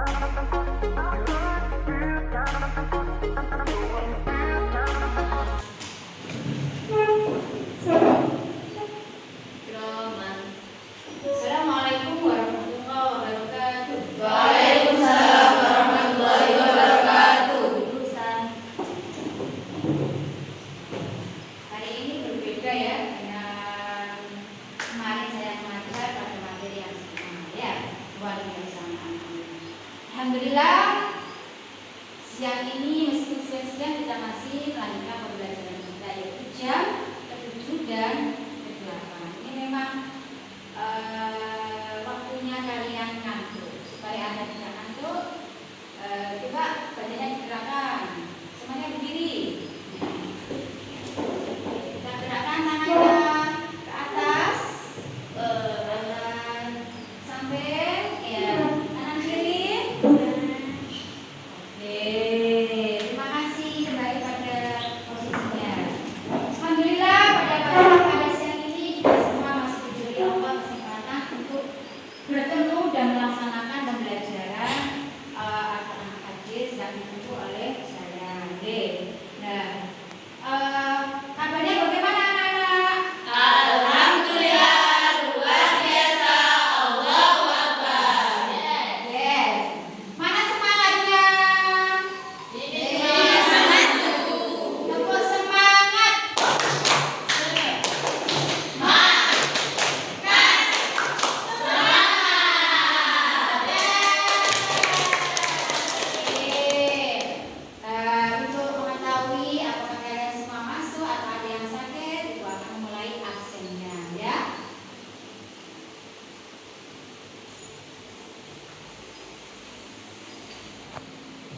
Assalamualaikum warahmatullahi wabarakatuh. Waalaikumsalam warahmatullahi wabarakatuh. Jurusan hari ini berbeda ya dengan kemarin saya mengajar pada materi yang sama ya, luar biasa. Alhamdulillah siang ini meskipun siang-siang kita masih melanjutkan pembelajaran kita yaitu jam ke-7 dan ke-8. Ini memang waktunya kalian ngantuk. Supaya Anda tidak ngantuk, coba badannya digerakkan. Semuanya berdiri. Kita gerakkan tangannya ke atas, kanan sampai ya, kanan kiri. Oke, terima kasih. Kembali pada posisinya. Alhamdulillah pada siang ini kita semua masih diberi Allah kesempatan untuk bertemu dan melaksanakan pembelajaran Al-Quran hadis yang dibantu oleh saya. Oke. Nah, kabarnya bagaimana anak-anak? Alhamdulillah luar biasa. Allahu Akbar. Yes. Mana semangatnya? Tepuk semangat. Untuk mengetahui apakah kalian semua masuk atau ada yang sakit, itu akan memulai absennya ya.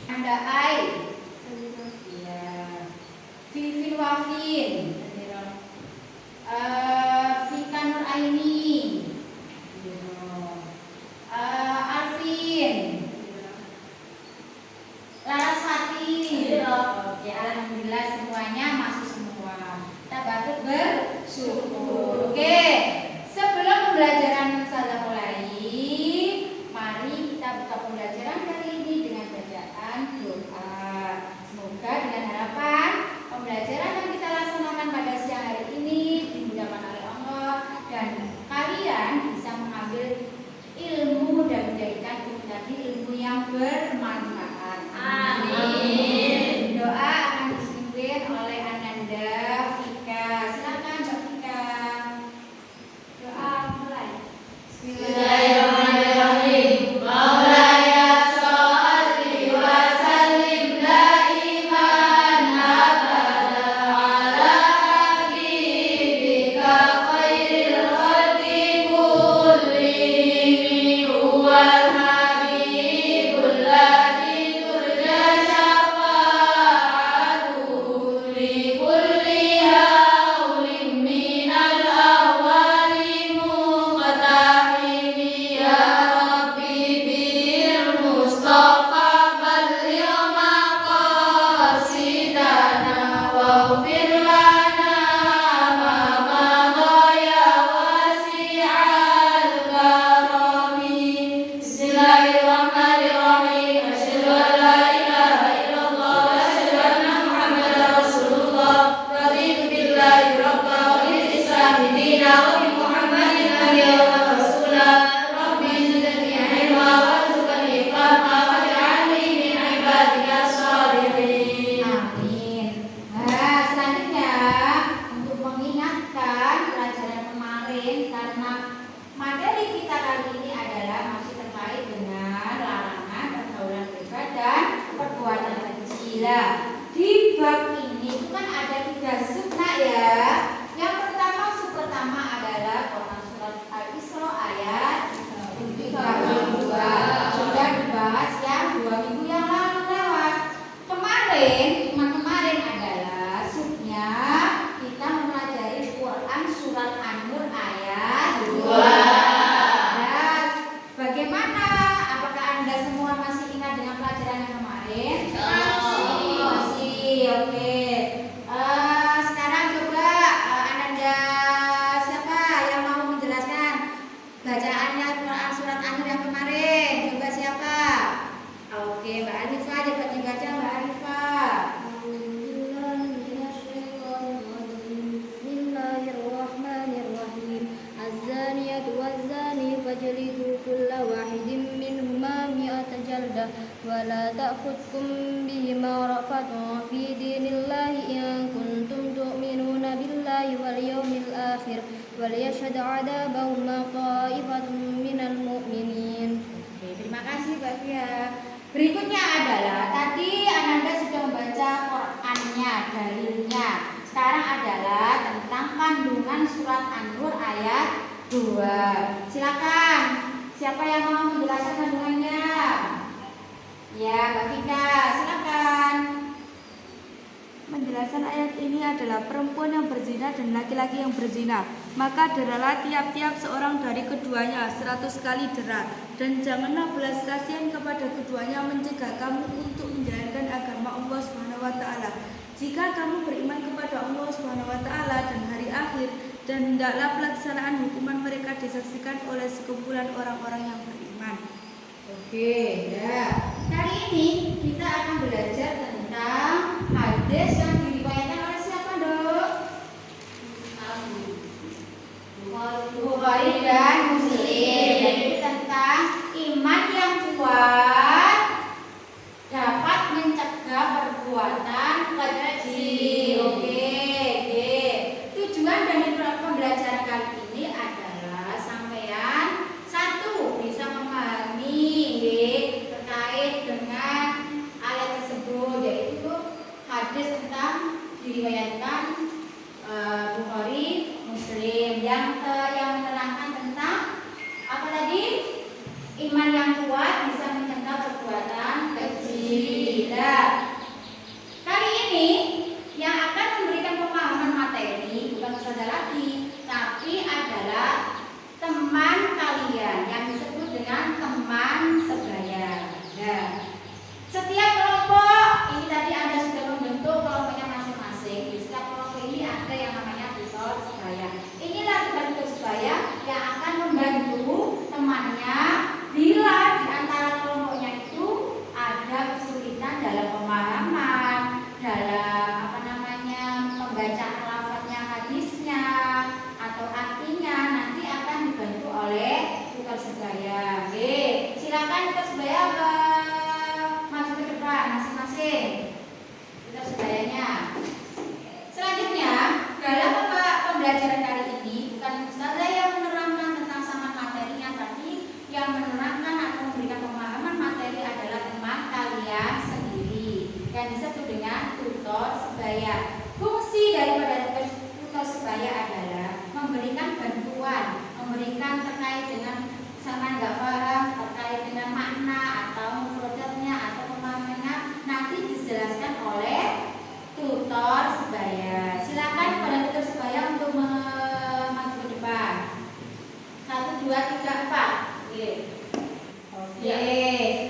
Anda Ai, ya, Vivin Wafin, Vika Nur Aini, Arvin, Laraswati. Oke, alhamdulillah semuanya masuk semua. Kita patut bersyukur. Oke, sebelum pembelajaran saya mulai, mari kita buka pembelajaran kali ini dengan bacaan doa. Semoga dengan harapan pembelajaran yang kita laksanakan pada siang hari ini dimudahkan oleh Allah dan kalian bisa mengambil ilmu dan menjadikan ilmu yang bermanfaat. Amin. Doa akan dipimpin oleh Ananda Vika. Silakan Mbak Vika. Doa mulai. Bismillahirrahmanirrahim. Maulaya sholli wa sallim daiman abada ala habibika khairil khalqi kullihim huwal habibul ladzi turja syafa'atuhu li kulli haulin minal ahwali muqtahimi ya rabbi bil mustafa balligh maqasidana waghfir lana ma madha ya wasi'al karami. Bismillahirrahmanirrahim. Asyhadu an la ilaha illallah wa asyhadu anna Muhammadar Rasulullah. Raditu billahi rabba wa bil islami dina wa bi Muhammadin nabiyyan wa rasula. Rabbi zidni ilma warzuqni fahma waj'alni min ibadikas shalihin. Amin. Nah, selanjutnya untuk mengingatkan pelajaran kemarin karena materi kita kali ini adalah masih terkait dengan larangan pergaulan bebas dan perbuatan tercela. Di bab ini itu kan ada 3 sub nak ya. Yang pertama, sub pertama adalah Quran surat Al-Isra ayat 32. Sudah dibahas yang 2 minggu yang lalu lewat. Kemarin adalah subnya kita mempelajari Quran surat An-Nur ayat 2. Nah, bagaimana? Apakah Anda semua masih ingat dengan pelajaran yang kemarin? Masih. Oke. ولا تأخذكم بهما رأفة في دين الله إن كنتم تؤمنون بالله واليوم الآخر وليشهد عذابهما طائفة من المؤمنين. Oke, terima kasih Mbak Fia. Berikutnya adalah tadi Ananda sudah membaca Qur'annya, dalilnya. Sekarang adalah tentang kandungan surat An-Nur ayat 2. Silakan. Siapa yang mau menjelaskan kandungannya? Ya, Mbak Vika, silakan. Menjelaskan ayat ini adalah perempuan yang berzina dan laki-laki yang berzina, maka deralah tiap-tiap seorang dari keduanya 100 kali dera, dan janganlah belas kasihan kepada keduanya mencegah kamu untuk menjalankan agama Allah SWT. Jika kamu beriman kepada Allah SWT dan hari akhir, dan hendaklah pelaksanaan hukuman mereka disaksikan oleh sekumpulan orang-orang yang beriman. Oke, ya. Kali ini kita akan belajar tentang hadis yang diriwayatkan oleh siapa, Dok? Bukhari dan Muslim. Yaitu tentang iman yang kuat dapat mencegah perbuatan keji. Oke, tujuan dari pembelajaran kali ini adalah sampean satu bisa memahami terkait dengan ayat tersebut, yaitu hadis tentang diriwayatkan Bukhari Muslim yang menerangkan tentang apa tadi? Iman yang kuat bisa mencegah perbuatan keji. Nah, kali ini yang akan memberikan pemahaman materi bukan saudara lagi, tapi adalah teman kalian yang disebut dengan teman sebaya. Nah, setiap kelompok ini tadi Anda sudah membentuk kelompoknya masing-masing. Di setiap kelompok ini ada yang namanya tutor sebaya. Inilah tutor sebaya yang akan membantu temannya bila di antara kelompoknya itu ada kesulitan dalam pemahaman, dalam membaca lafaznya, hadisnya atau artinya, nanti akan dibantu oleh tutor sebaya. Oke, silakan tutor sebaya maju ke depan masing-masing. Tutor sebayanya. Selanjutnya, dalam pembelajaran kali ini bukan ustazah yang menerangkan tentang saman materinya, tapi yang menerangkan atau memberikan pemahaman materi adalah teman kalian sendiri yang disebut dengan tutor sebaya. Fungsi daripada tutor sebaya adalah memberikan bantuan, memberikan terkait dengan sama nggak paham, terkait dengan makna atau mufradatnya atau pemahamannya, nanti dijelaskan oleh tutor sebaya. Silakan kepada tutor sebaya untuk maju ke depan. 1, 2, 3, 4. Oke.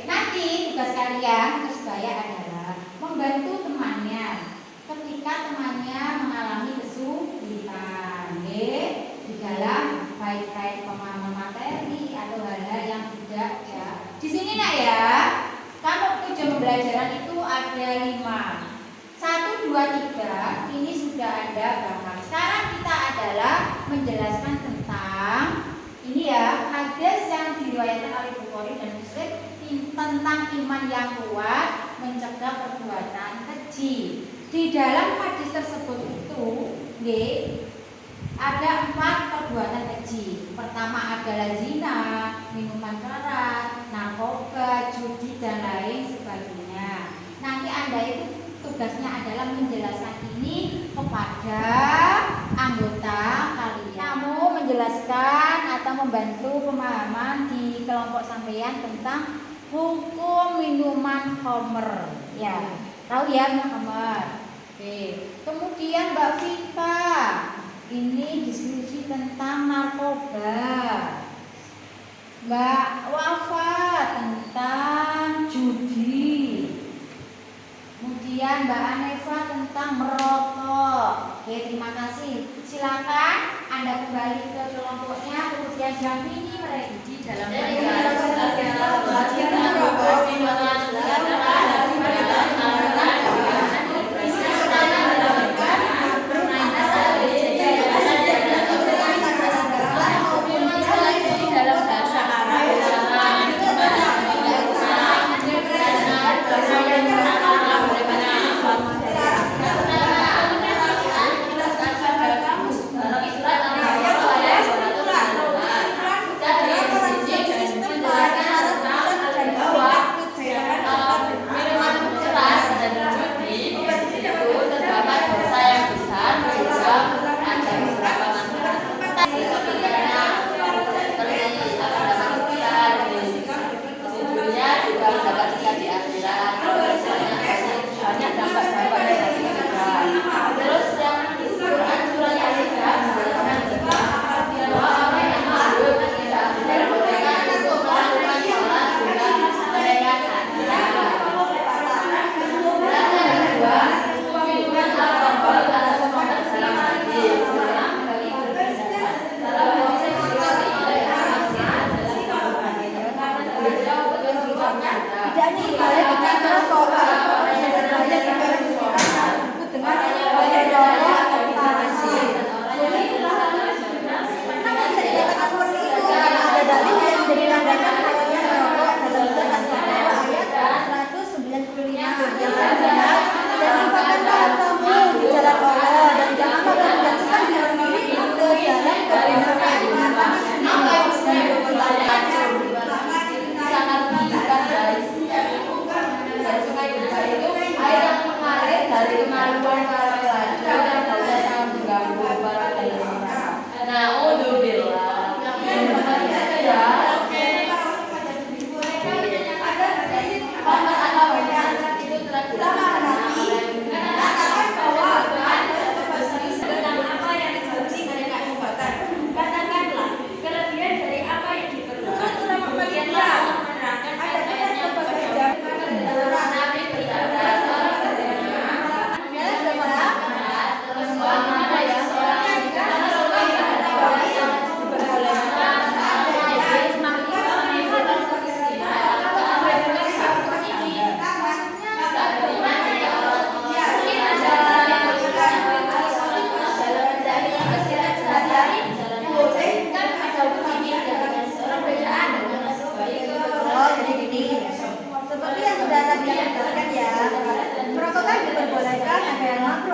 Nanti tugas kalian tutor sebaya adalah membantu temannya ketika temannya mengalami kesulitan di dalam baik pemahaman materi atau hal-hal yang tidak ya. Di sini nak ya, kalau tujuan pembelajaran itu ada 5. 1, 2, 3 ini sudah ada bahkan. Sekarang kita adalah menjelaskan tentang ini ya, hadis yang diriwayatkan oleh Bukhari dan Muslim tentang iman yang kuat mencegah perbuatan keji. Di dalam hadis tersebut itu ada 4 perbuatan keji. Pertama adalah zina, minuman keras, narkoba, judi dan lain sebagainya. Nanti Anda itu tugasnya adalah menjelaskan ini kepada anggota kalian. Kamu menjelaskan atau membantu pemahaman di kelompok sampean tentang hukum minuman khamr. Ya, tahu ya minuman khamr. Oke. Kemudian Mbak Vika, ini diskusi tentang narkoba. Mbak Wafa tentang judi. Kemudian Mbak Aneva tentang merokok. Oke, terima kasih. Silakan Anda kembali ke kelompoknya. Kemudian Jamini mereka di dalam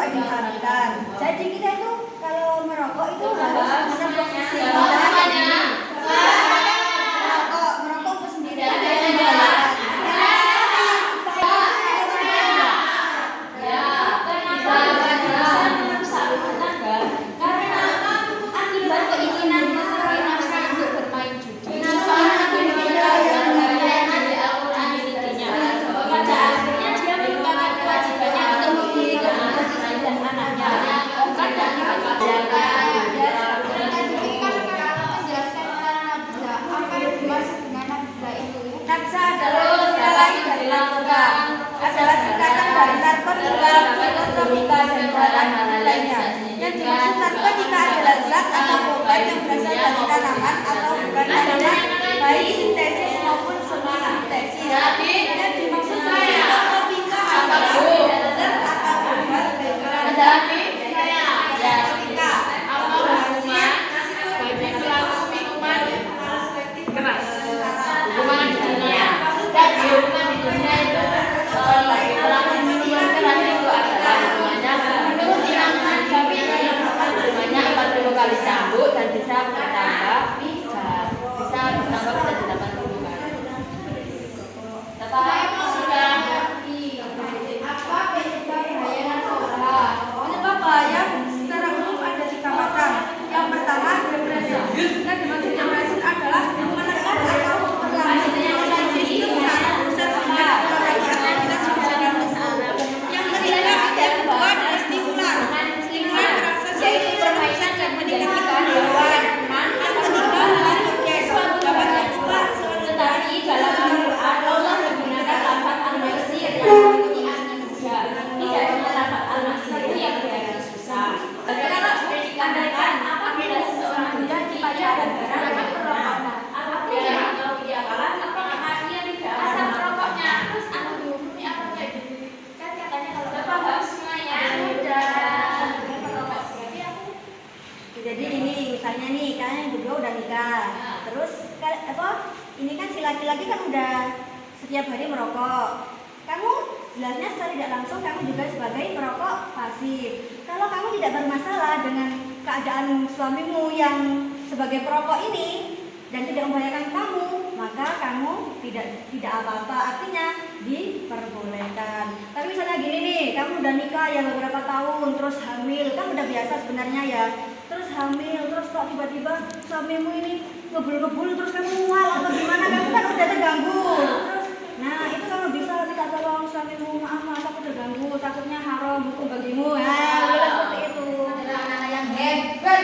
merokok diharamkan. Jadi kita itu kalau merokok itu harus punya posisi. Merokok itu sendiri ada yang membahayakan. Nafsa adalah istilah lain dari narkoba, adalah singkatan dari narkotika, psikotropika, dan bahan lainnya. Yang dimaksud narkotika adalah zat atau obat yang berasal dari tanaman atau bukan tanaman, baik sintesis maupun semi sintesis. Yang dimaksud psikotropika adalah zat atau obat baik narkotika, operasinya, bagi pelaku minuman keras. Hukuman di dunia dan hukuman di dunia itu bagi pelaku minuman keras itu adalah hukumannya menurut Imam Syafi'i hukumannya 40 kali cambuk dan bisa bertambah menjadi 80 kali. Bapak sudah Apa penyebab bahaya narkoba? Penyebab bahaya secara umum ada 3 macam. Yang pertama depresi. Yang dimaksud depresi adalah menekan atau perlambatkan sistem saraf pusat sehingga mengurangi aktivitas fungsional tubuh. Yang kedua adalah stimulan. Stimulan berasal yaitu permainan dan meningkatkan hewan. Yang ketiga adalah sukses. Dapat ditukar tetapi dalam Al-Quran Allah menggunakan lafaz al-maisir yang tidak dengan lafaz al-maisir yang berarti susah. Kalau dikatakan apabila seseorang tidak dibayar dan barang perokok, apabila dia tahu dia kalah, apakah dia tidak asal merokoknya terus aku dihukumi apa kayak gitu? Kan katanya kalau bapak harus semuanya udah merokok berarti aku. Jadi ini misalnya nih kalian berdua udah nikah, terus ini kan si laki-laki kan udah setiap hari merokok. Kamu jelasnya secara tidak langsung kamu juga sebagai perokok pasif. Kalau kamu tidak bermasalah dengan keadaan suamimu yang sebagai perokok ini dan tidak membahayakan kamu, maka kamu tidak apa-apa, artinya diperbolehkan. Tapi misalnya gini nih, kamu udah nikah ya beberapa tahun, terus hamil, kan udah biasa sebenarnya ya. Terus hamil, terus kok tiba-tiba suamimu ini ngebul-ngebul, terus kamu mual atau gimana, kamu kan udah terganggu. Terus, nah itu kamu bisa minta tolong suamimu, maaf aku terganggu, takutnya haram hukum bagimu. Nah, boleh seperti itu. Adalah anak yang hebat.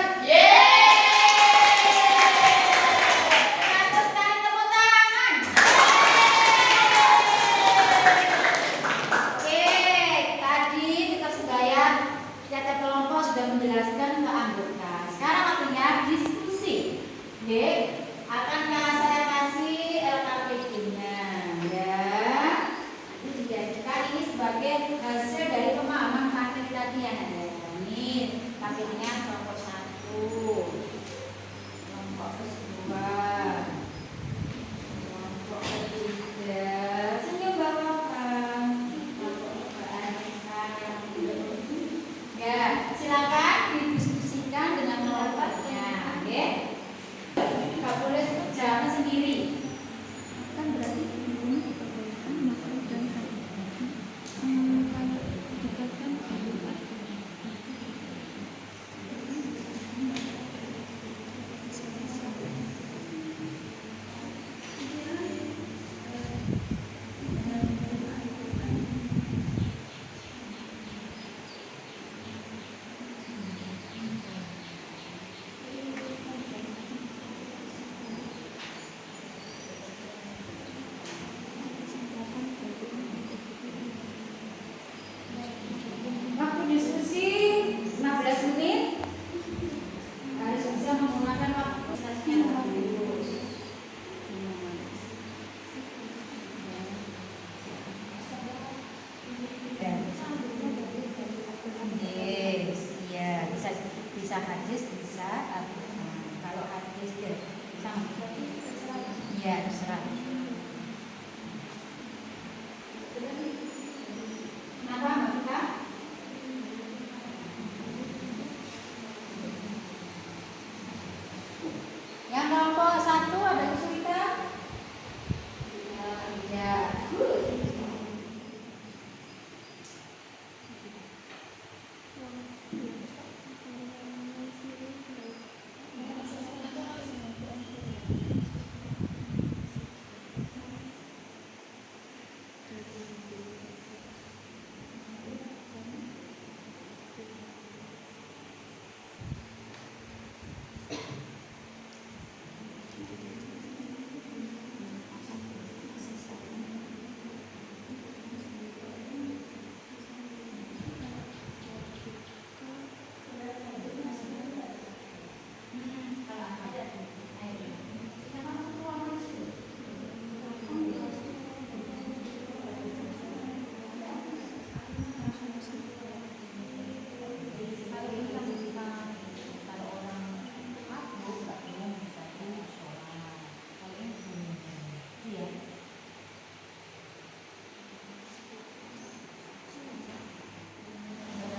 Sudah menjelaskan ke anggota. Sekarang waktunya diskusi. Akan saya kasih LKPD-nya.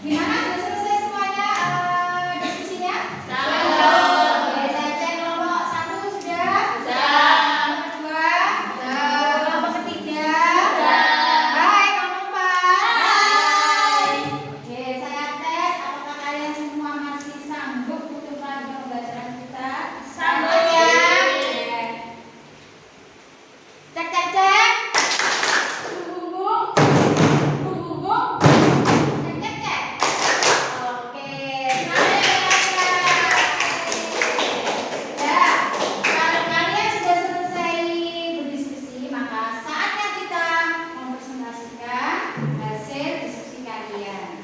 Gimana? Sudah selesai semuanya diskusinya? Oke, saya cek kelompok 1 sudah? Kelompok 2? Kelompok ketiga? Hai, kelompok 4. Oke, saya tes apakah kalian semua masih sanggup untuk melanjutkan pembelajaran kita? Sanggup ya? Cek cek cek. Bung bung bung. Cek cek cek. Oke, ya, kalau kalian sudah selesai berdiskusi, maka saatnya kita mempresentasikan hasil diskusi kalian.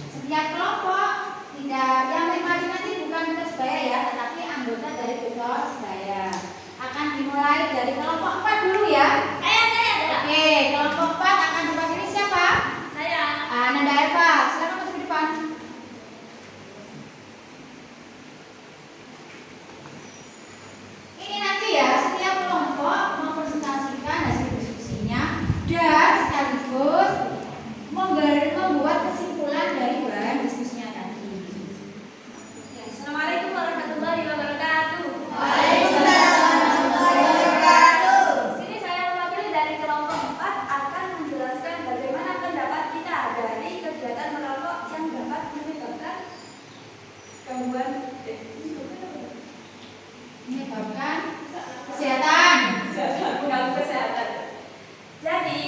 Setiap kelompok tidak yang maju nanti bukan Duta Sebaya ya, tetapi anggota dari Duta Sebaya. Akan dimulai dari kelompok 4 dulu ya. Oke, kelompok 4 akan diwakili siapa? Nanda Eva, silakan masuk ke depan. Ini nanti ya, setiap kelompok mempresentasikan hasil diskusinya dan sekaligus membuat kesimpulan dari bahan diskusinya tadi. Assalamualaikum warahmatullahi wabarakatuh. Sini saya mewakili dari kelompok 4 akan menjelaskan bagaimana pendapat kita dari kegiatan merokok yang dapat menyebabkan gangguan Menyebabkan kesehatan. mengganggu kesehatan. Jadi,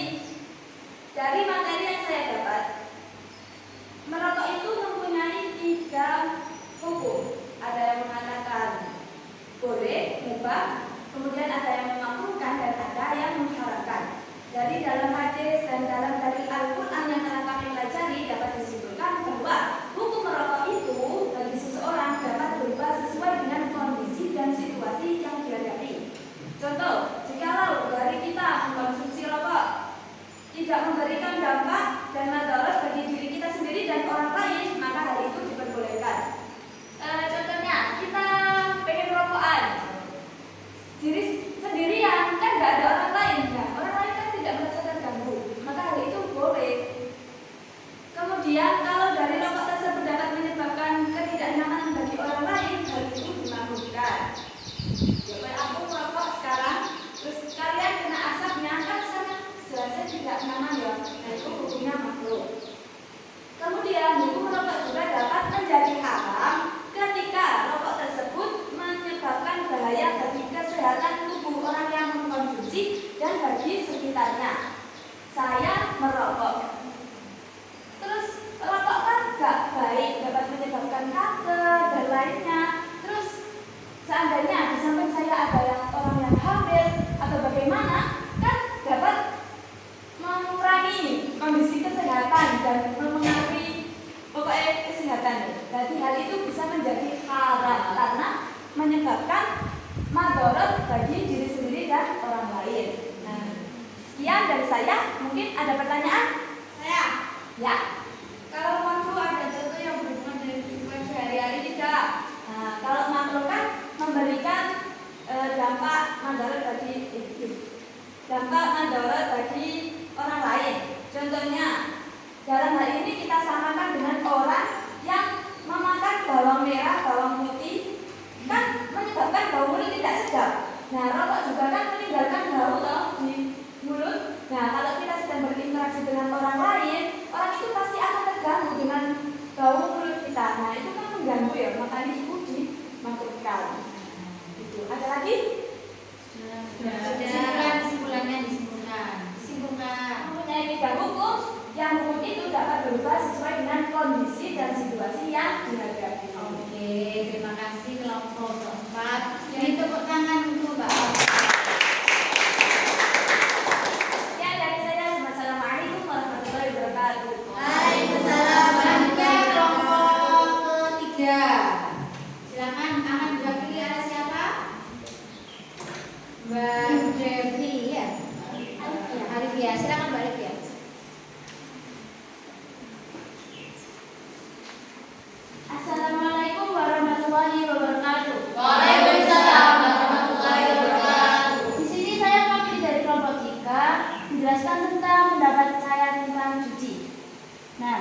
dari materi yang saya dapat, merokok itu mempunyai 3 hukum. Ada yang mengatakan boleh, mubah, kemudian ada yang memakruhkan dan ada yang mengharamkan. Dari dalam hadis dan dalam dalil Al-Quran yang telah kami pelajari dapat disimpulkan bahwa hukum merokok itu bagi seseorang dapat berubah sesuai dengan kondisi dan situasi yang dihadapi. Contoh, jikalau dari kita mengkonsumsi rokok tidak memberikan dampak dan madarat bagi diri kita sendiri dan orang lain, maka hal itu diperbolehkan. Contohnya, kita pengen rokokan diri sendirian, kan nggak ada orang lain, nah, orang lain kan tidak merasa terganggu, maka hal itu boleh. Kemudian, kalau dari rokok tersebut dapat menyebabkan ketidaknyamanan bagi orang lain, hal itu dimakruhkan. Jadi aku merokok sekarang, terus kalian kena asapnya, kan sana jelasnya tidak nyaman ya, nah itu hukumnya makruh. Kemudian hukum merokok juga dapat menjadi haram ketika rokok tersebut menyebabkan bahaya bagi kesehatan tubuh orang yang mengkonsumsi dan bagi sekitarnya. Saya merokok, terus rokok kan gak baik, dapat menyebabkan kanker dan lainnya. Terus seandainya di samping saya ada orang yang hamil atau bagaimana, kan dapat mengurangi kondisi kesehatan dan mempengaruhi pokoknya kesehatan. Jadi hal itu bisa menjadi haram karena menyebabkan madarat bagi diri sendiri dan orang lain. Nah, sekian dari saya. Mungkin ada pertanyaan? Saya? Ya. Kalau makruh ada contoh yang berhubungan dengan kehidupan sehari-hari tidak? Nah, kalau makruh kan memberikan dampak madarat bagi orang lain. Contohnya, dalam hal ini kita samakan dengan orang yang memakan bawang merah, bawang putih, kan menyebabkan bau mulut tidak sedap. Nah, rokok juga kan meninggalkan bau toh di mulut. Nah, kalau kita sedang berinteraksi dengan orang lain, orang itu pasti akan terganggu dengan bau mulut kita. Nah, itu kan mengganggu ya, makanya itu dimakruhkan. Itu. Ada lagi? Kesimpulannya disimpulkan. Mempunyai 3 hukum, yang hukum itu dapat berubah sesuai dengan kondisi dan situasi yang dihadapi. Oke, terima kasih kelompok 4. Jadi tepuk tangan untuk Mbak. Ya, dari saya, Assalamualaikum warahmatullahi wabarakatuh. Waalaikumsalam. Selanjutnya kelompok 3. Silakan akan diwakili oleh siapa? Mbak Devi ya. Arifia, silakan Mbak Arifia. Assalamualaikum warahmatullahi wabarakatuh. Waalaikumsalam warahmatullahi wabarakatuh. Di sini saya mewakili dari kelompok 3 menjelaskan tentang pendapat saya tentang cuci. Nah,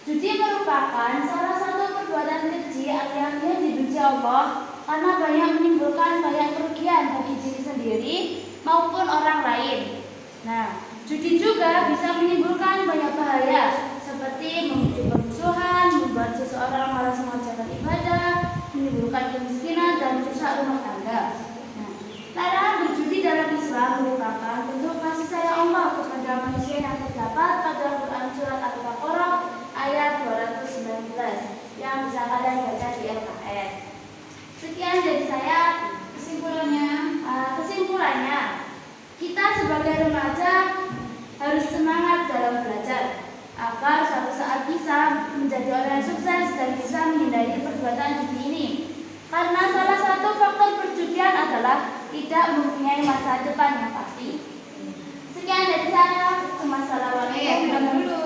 Judi merupakan salah satu perbuatan keji yang dibenci Allah karena banyak menimbulkan banyak kerugian bagi diri sendiri maupun orang lain. Nah, judi juga bisa menimbulkan banyak bahaya seperti memicu permusuhan, membuat seseorang malas mengerjakan ibadah, menimbulkan kemiskinan dan rusak rumah tangga. Nah, larangan berjudi dalam Islam merupakan bentuk kasih sayang Allah kepada manusia yang terdapat pada Quran surat Al-Baqarah ayat 219 yang bisa kalian baca di LKS. Sekian dari saya. Kesimpulannya, kita sebagai remaja harus semangat dalam belajar agar suatu saat bisa menjadi orang yang sukses dan bisa menghindari perbuatan judi ini. Karena salah satu faktor perjudian adalah tidak mempunyai masa depan yang pasti. Sekian dari saya. Wassalamualaikum. Dulu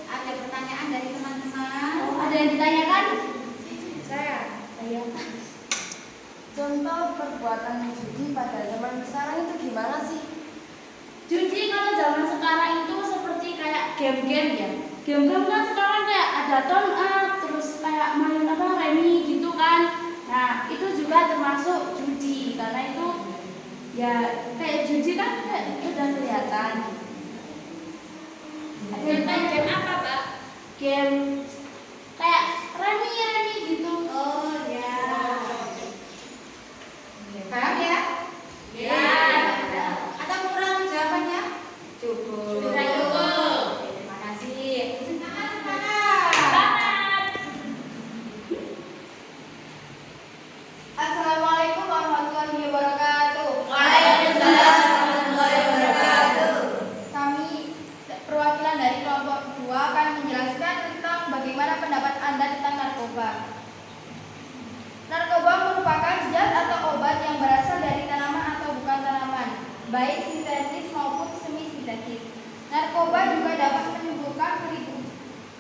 ada pertanyaan dari teman-teman. Ada yang ditanyakan? Saya. Contoh perbuatan judi pada zaman sekarang itu gimana sih? Judi kalau zaman sekarang itu seperti kayak game-game ya. Game-game kan sekarang kayak ada turn up, terus kayak main remi gitu kan. Nah, itu juga termasuk judi karena itu ya kayak judi kan kayak udah kelihatan. Game apa, Pak? Game kayak remi gitu. Oh ya. Paham ya? Ya. Atau kurang jawabannya? Cukup. Terima kasih. Semangat. Assalamualaikum warahmatullahi wabarakatuh. Waalaikumsalam warahmatullahi wabarakatuh. Kami perwakilan dari kelompok 2 akan menjelaskan tentang bagaimana pendapat Anda tentang narkoba. Narkoba merupakan zat atau obat yang berasal dari tanaman atau bukan tanaman, baik sintetis maupun semi sintetis. Narkoba juga dapat menimbulkan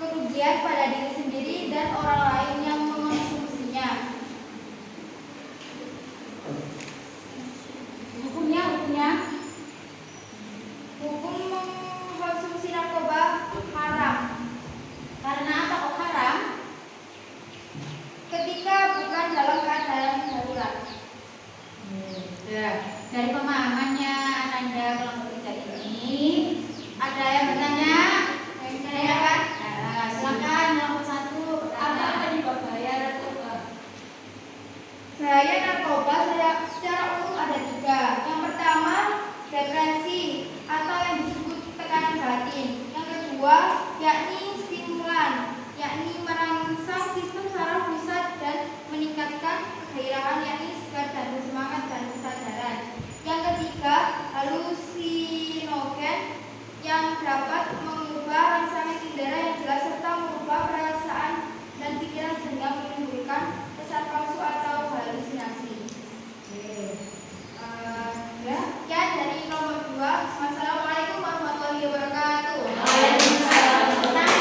kerugian pada diri sendiri dan orang lain yang mengonsumsinya. Hukum mengkonsumsi narkoba haram. Karena apa kok haram? Ketika bukan dalam keadaan darurat. Ya, dari pemahamannya Ananda kelompok 3 ini, ada yang bertanya? Saya kan? Nah, silakan nomor 1. Apa penyebab bahaya narkoba? Bahaya narkoba secara umum ada 3. Yang pertama, depresi atau yang disebut tekanan batin. Yang kedua, yakni stimulan, yakni merangsang sistem saraf pusat dan meningkatkan kegairahan, yakni segar dan bersemangat dan kesadaran. Yang ketiga, halusinogen yang dapat mengubah rangsangan indera yang jelas serta mengubah perasaan dan pikiran sehingga menimbulkan kesan palsu atau halusinasi. Sekian dari nomor 2. Wassalamualaikum warahmatullahi wabarakatuh. Waalaikumsalam.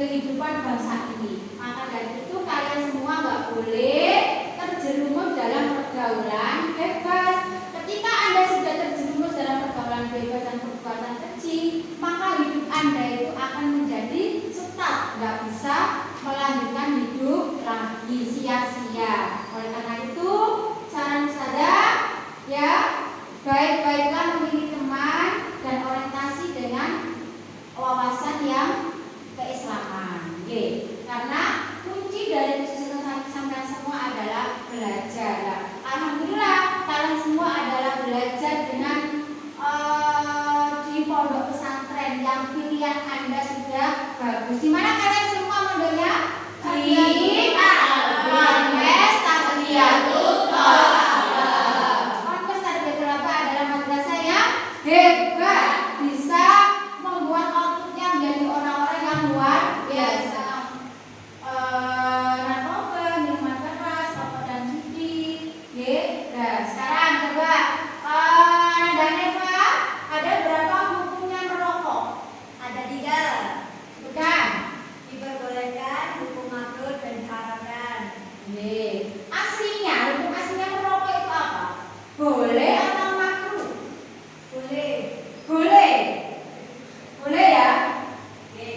kehidupan bangsa ini. Maka dari itu kalian semua nggak boleh terjerumus dalam pergaulan bebas. Ketika Anda sudah terjerumus dalam pergaulan bebas dan perbuatan keji, maka hidup Anda itu akan menjadi stuck, nggak bisa melanjutkan hidup lagi, sia-sia. Oleh karena itu, saran saya ya, baik-baiklah memilih teman dan orientasi dengan wawasan yang keislaman. Karena kunci dari kesuksesan sampai semua adalah belajar. Alhamdulillah kalian semua adalah belajar dengan di pondok pesantren yang pilihan Anda sudah bagus. Di mana kalian semua mondoknya? Di Ponpes Tarbiyatul Thalabah. Ponpes Tarbiyatul Thalabah adalah madrasah yang hebat, bisa membuat outputnya menjadi orang-orang yang luar biasa. Narkoba, minuman keras, rokok dan judi. Nah, sekarang coba Nanda Neva, ada berapa hukumnya merokok? Ada 3. Bukan. Diperbolehkan, hukum makruh dan diharamkan. Aslinya, hukum aslinya merokok itu apa? Boleh atau makruh? Boleh. Boleh. Boleh ya?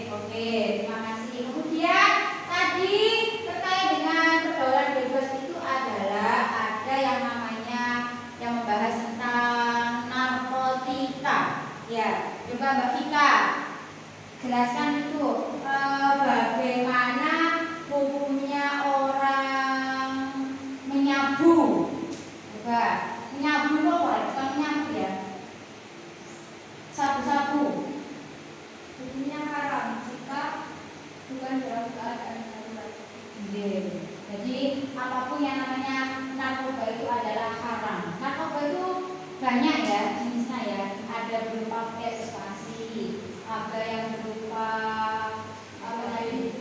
Oke, terima kasih. Kemudian tadi terkait dengan pergaulan bebas itu adalah ada yang namanya yang membahas tentang narkotika. Ya, coba Mbak Vika jelaskan itu bagaimana hukumnya orang menyabu. Coba menyabu itu apa? Bukan menyabu ya. Sabu-sabu. Hukumnya haram jika bukan dalam keadaan darurat. Jadi apapun yang namanya narkoba itu adalah haram. Narkoba itu banyak ya jenisnya ya. Ada berupa ekstasi, ada yang berupa apa tadi?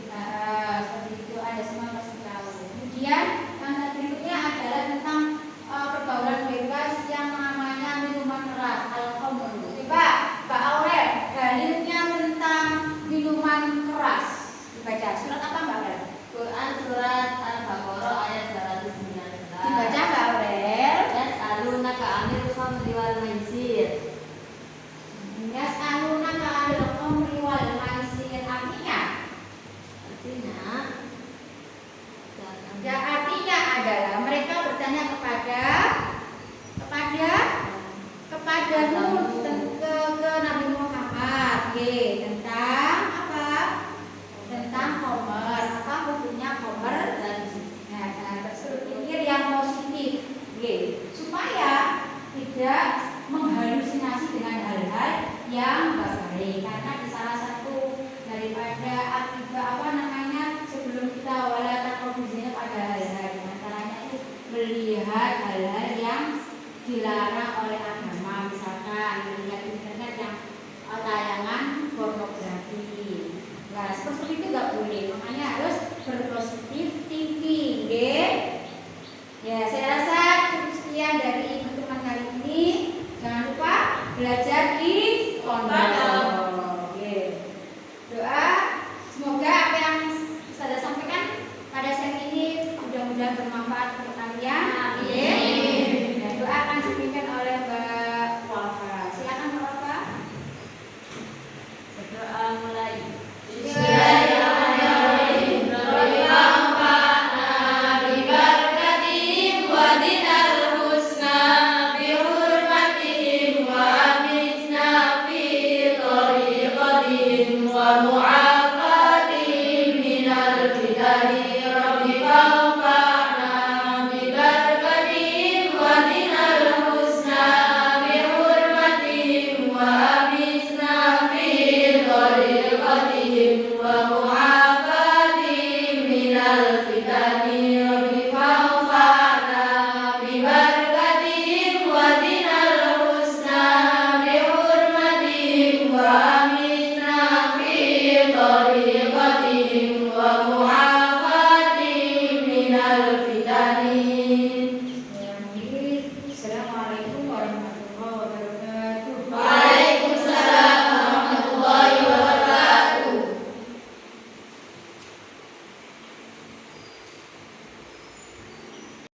Seperti itu, ada semua pasti tahu. Kemudian yang berikutnya adalah tentang pergaulan bebas yang namanya minuman keras, alkohol. Coba Mbak Aurel, dalilnya tentang minuman keras dibaca. Surat apa Mbak Aurel? Quran surat Al-Baqarah ayat 219. Dibaca Mbak Aurel. Yas'alunaka 'anil khamri wal maisir. Yas'alunaka 'anil khamri wal maisir, artinya adalah mereka bertanya kepadamu ke Nabi Muhammad tentang apa? Tentang khamr. Apa hukumnya khamr? Nah, berpikir yang positif supaya tidak menghalusinasi dengan hal-hal yang baik. Karena di salah satu daripada akibat apa namanya sebelum kita walakan obisinya pada hal-hal antaranya itu melihat hal-hal yang dilarang oleh agama, misalkan melihat internet yang tayangan pornografi. Nah, seperti itu nggak boleh. Makanya harus berpositif thinking, ya. Saya rasa cukup sekian dari pertemuan kali ini. Jangan lupa belajar di pondok. Doa semoga apa yang saya sampaikan pada saat ini mudah-mudahan bermanfaat untuk kalian. Amin. Dan doa akan dipimpin oleh Mbak Wafa. Silakan Mbak Wafa. Berdoa mulai.